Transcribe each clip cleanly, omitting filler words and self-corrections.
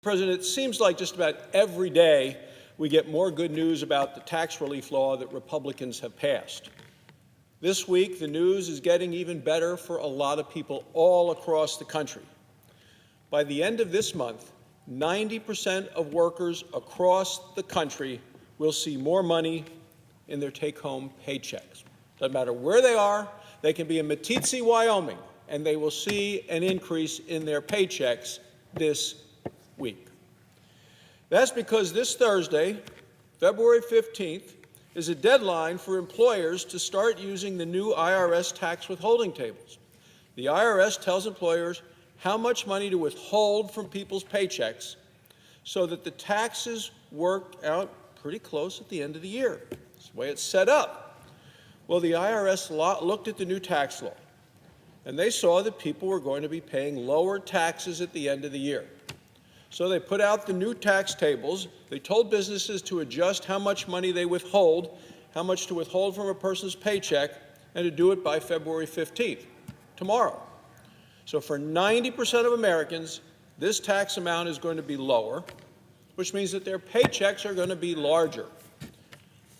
President, it seems like just about every day we get more good news about the tax relief law that Republicans have passed. This week, the news is getting even better for a lot of people all across the country. By the end of this month, 90% of workers across the country will see more money in their take-home paychecks. Doesn't matter where they are, they can be in Meeteetse, Wyoming, and they will see an increase in their paychecks this week. That's because this Thursday, February 15th, is a deadline for employers to start using the new IRS tax withholding tables. The IRS tells employers how much money to withhold from people's paychecks so that the taxes work out pretty close at the end of the year. That's the way it's set up. Well, the IRS looked at the new tax law, and they saw that people were going to be paying lower taxes at the end of the year. So they put out the new tax tables. They told businesses to adjust how much money they withhold, how much to withhold from a person's paycheck, and to do it by February 15th, tomorrow. So for 90% of Americans, this tax amount is going to be lower, which means that their paychecks are going to be larger.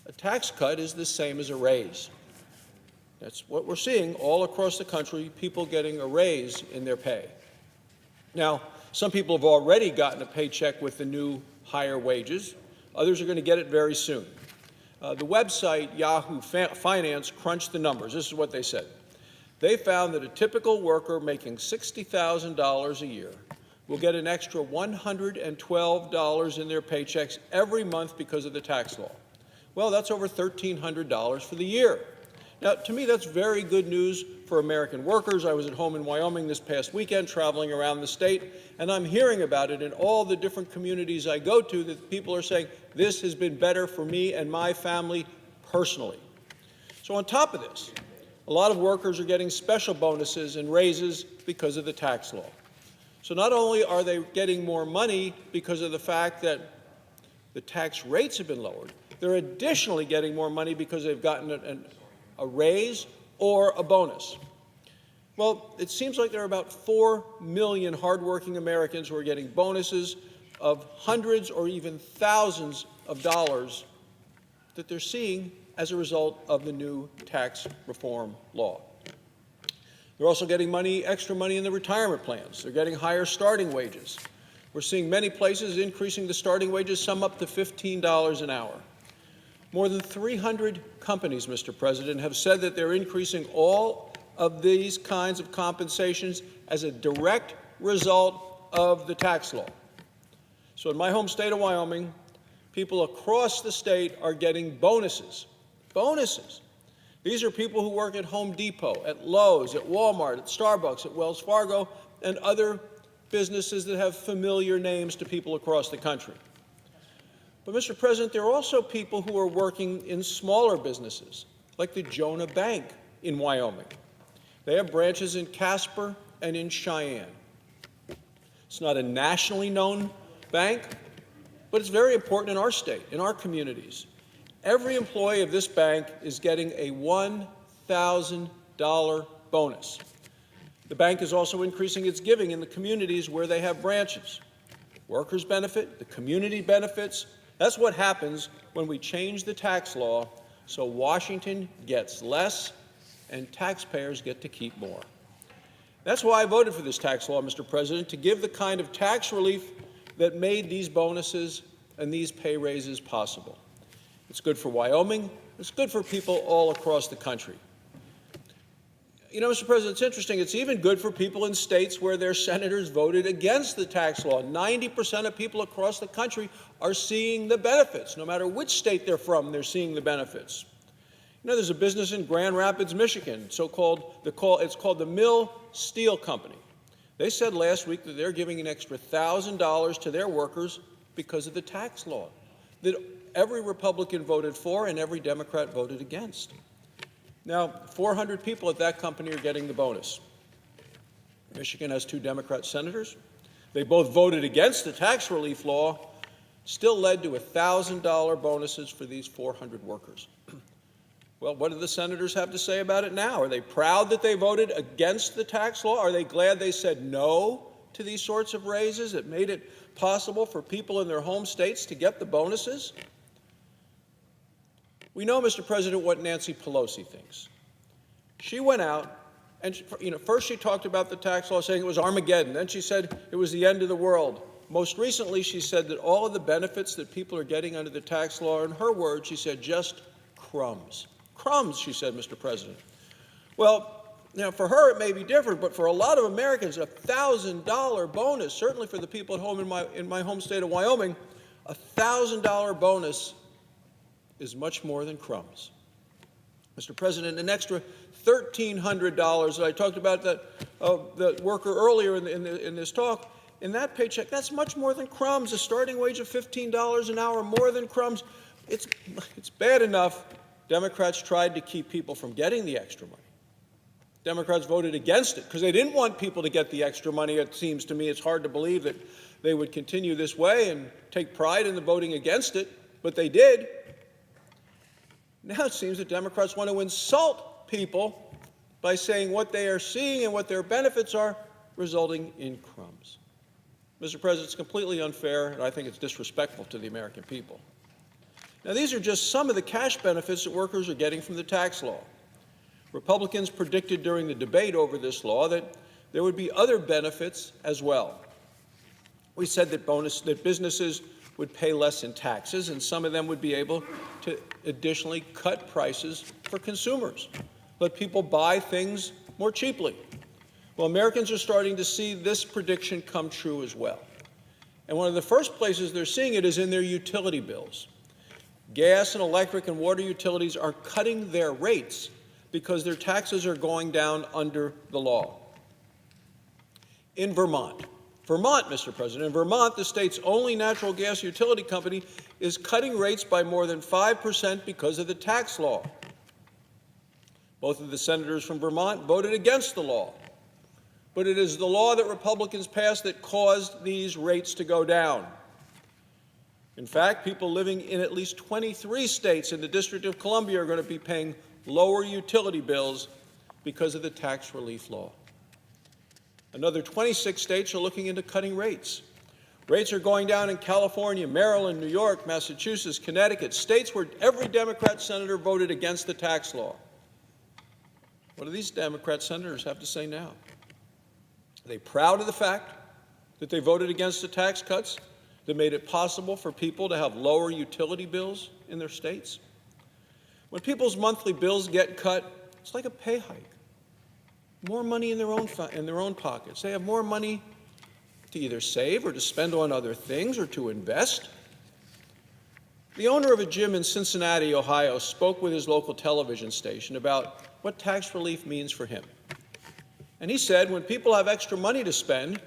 A tax cut is the same as a raise. That's what we're seeing all across the country, people getting a raise in their pay. Now, some people have already gotten a paycheck with the new higher wages. Others are going to get it very soon. The website Yahoo Finance crunched the numbers. This is what they said. They found that a typical worker making $60,000 a year will get an extra $112 in their paychecks every month because of the tax law. Well, that's over $1,300 for the year. Now, to me, that's very good news for American workers. I was at home in Wyoming this past weekend, traveling around the state, and I'm hearing about it in all the different communities I go to, that people are saying, this has been better for me and my family personally. So on top of this, a lot of workers are getting special bonuses and raises because of the tax law. So not only are they getting more money because of the fact that the tax rates have been lowered, they're additionally getting more money because they've gotten a raise or a bonus. Well, it seems like there are about 4 million hardworking Americans who are getting bonuses of hundreds or even thousands of dollars that they're seeing as a result of the new tax reform law. They're also getting extra money in the retirement plans. They're getting higher starting wages. We're seeing many places increasing the starting wages, some up to $15 an hour. More than 300 companies, Mr. President, have said that they're increasing all of these kinds of compensations as a direct result of the tax law. So in my home state of Wyoming, people across the state are getting bonuses. Bonuses. These are people who work at Home Depot, at Lowe's, at Walmart, at Starbucks, at Wells Fargo, and other businesses that have familiar names to people across the country. But, Mr. President, there are also people who are working in smaller businesses, like the Jonah Bank in Wyoming. They have branches in Casper and in Cheyenne. It's not a nationally known bank, but it's very important in our state, in our communities. Every employee of this bank is getting a $1,000 bonus. The bank is also increasing its giving in the communities where they have branches. Workers benefit, the community benefits. That's what happens when we change the tax law so Washington gets less and taxpayers get to keep more. That's why I voted for this tax law, Mr. President, to give the kind of tax relief that made these bonuses and these pay raises possible. It's good for Wyoming. It's good for people all across the country. You know, Mr. President, it's interesting. It's even good for people in states where their senators voted against the tax law. 90% of people across the country are seeing the benefits. No matter which state they're from, they're seeing the benefits. You know, there's a business in Grand Rapids, Michigan, it's called the Mill Steel Company. They said last week that they're giving an extra $1,000 to their workers because of the tax law that every Republican voted for and every Democrat voted against. Now, 400 people at that company are getting the bonus. Michigan has 2 Democrat senators. They both voted against the tax relief law, still led to $1,000 bonuses for these 400 workers. Well, what do the senators have to say about it now? Are they proud that they voted against the tax law? Are they glad they said no to these sorts of raises that made it possible for people in their home states to get the bonuses? We know, Mr. President, what Nancy Pelosi thinks. She went out and, first she talked about the tax law, saying it was Armageddon. Then she said it was the end of the world. Most recently, she said that all of the benefits that people are getting under the tax law, in her words, she said, just crumbs. Crumbs, she said, Mr. President. Well, for her it may be different, but for a lot of Americans, a $1,000 bonus, certainly for the people at home in my home state of Wyoming, a $1,000 bonus is much more than crumbs. Mr. President, an extra $1,300 that I talked about the worker earlier in this talk, in that paycheck, that's much more than crumbs. A starting wage of $15 an hour, more than crumbs. It's bad enough Democrats tried to keep people from getting the extra money. Democrats voted against it because they didn't want people to get the extra money. It seems to me it's hard to believe that they would continue this way and take pride in the voting against it, but they did. Now it seems that Democrats want to insult people by saying what they are seeing and what their benefits are, resulting in crumbs. Mr. President, it's completely unfair, and I think it's disrespectful to the American people. Now, these are just some of the cash benefits that workers are getting from the tax law. Republicans predicted during the debate over this law that there would be other benefits as well. We said that businesses would pay less in taxes, and some of them would be able to additionally cut prices for consumers, let people buy things more cheaply. Well, Americans are starting to see this prediction come true as well. And one of the first places they're seeing it is in their utility bills. Gas and electric and water utilities are cutting their rates because their taxes are going down under the law. In Vermont, Mr. President, in Vermont, the state's only natural gas utility company is cutting rates by more than 5% because of the tax law. Both of the senators from Vermont voted against the law. But it is the law that Republicans passed that caused these rates to go down. In fact, people living in at least 23 states in the District of Columbia are going to be paying lower utility bills because of the tax relief law. Another 26 states are looking into cutting rates. Rates are going down in California, Maryland, New York, Massachusetts, Connecticut, states where every Democrat senator voted against the tax law. What do these Democrat senators have to say now? Are they proud of the fact that they voted against the tax cuts that made it possible for people to have lower utility bills in their states? When people's monthly bills get cut, it's like a pay hike. More money in their own pockets. They have more money to either save or to spend on other things or to invest. The owner of a gym in Cincinnati, Ohio, spoke with his local television station about what tax relief means for him. And he said when people have extra money to spend,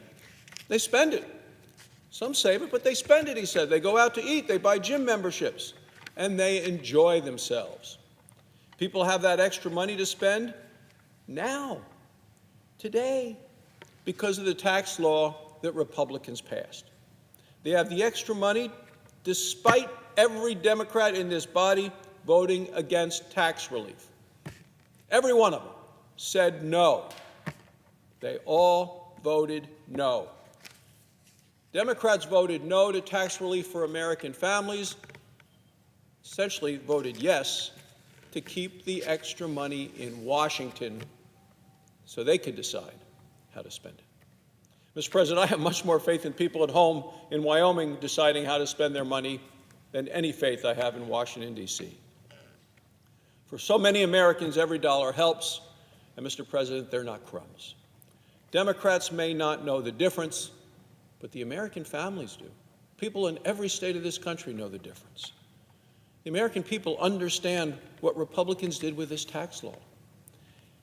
they spend it. Some save it, but they spend it, he said. They go out to eat, they buy gym memberships, and they enjoy themselves. People have that extra money to spend now, today, because of the tax law that Republicans passed. They have the extra money despite every Democrat in this body voting against tax relief. Every one of them said no. They all voted no. Democrats voted no to tax relief for American families, essentially voted yes to keep the extra money in Washington so they could decide how to spend it. Mr. President, I have much more faith in people at home in Wyoming deciding how to spend their money than any faith I have in Washington, D.C. For so many Americans, every dollar helps, and Mr. President, they're not crumbs. Democrats may not know the difference, but the American families do. People in every state of this country know the difference. The American people understand what Republicans did with this tax law.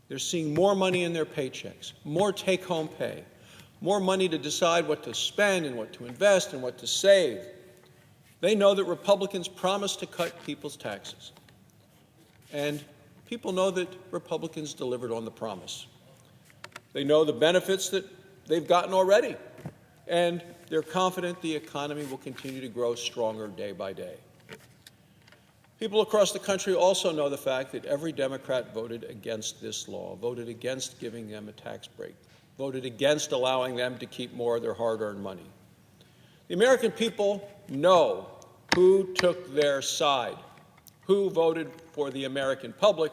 They're seeing more money in their paychecks, more take-home pay, more money to decide what to spend and what to invest and what to save. They know that Republicans promised to cut people's taxes. And people know that Republicans delivered on the promise. They know the benefits that they've gotten already, and they're confident the economy will continue to grow stronger day by day. People across the country also know the fact that every Democrat voted against this law, voted against giving them a tax break. voted against allowing them to keep more of their hard-earned money. The American people know who took their side, who voted for the American public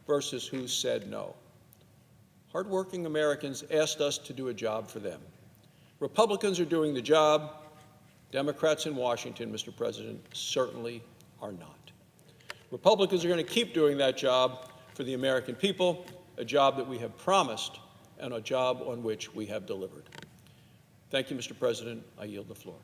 versus who said no. Hardworking Americans asked us to do a job for them. Republicans are doing the job. Democrats in Washington, Mr. President, certainly are not. Republicans are going to keep doing that job for the American people, a job that we have promised and a job on which we have delivered. Thank you, Mr. President. I yield the floor.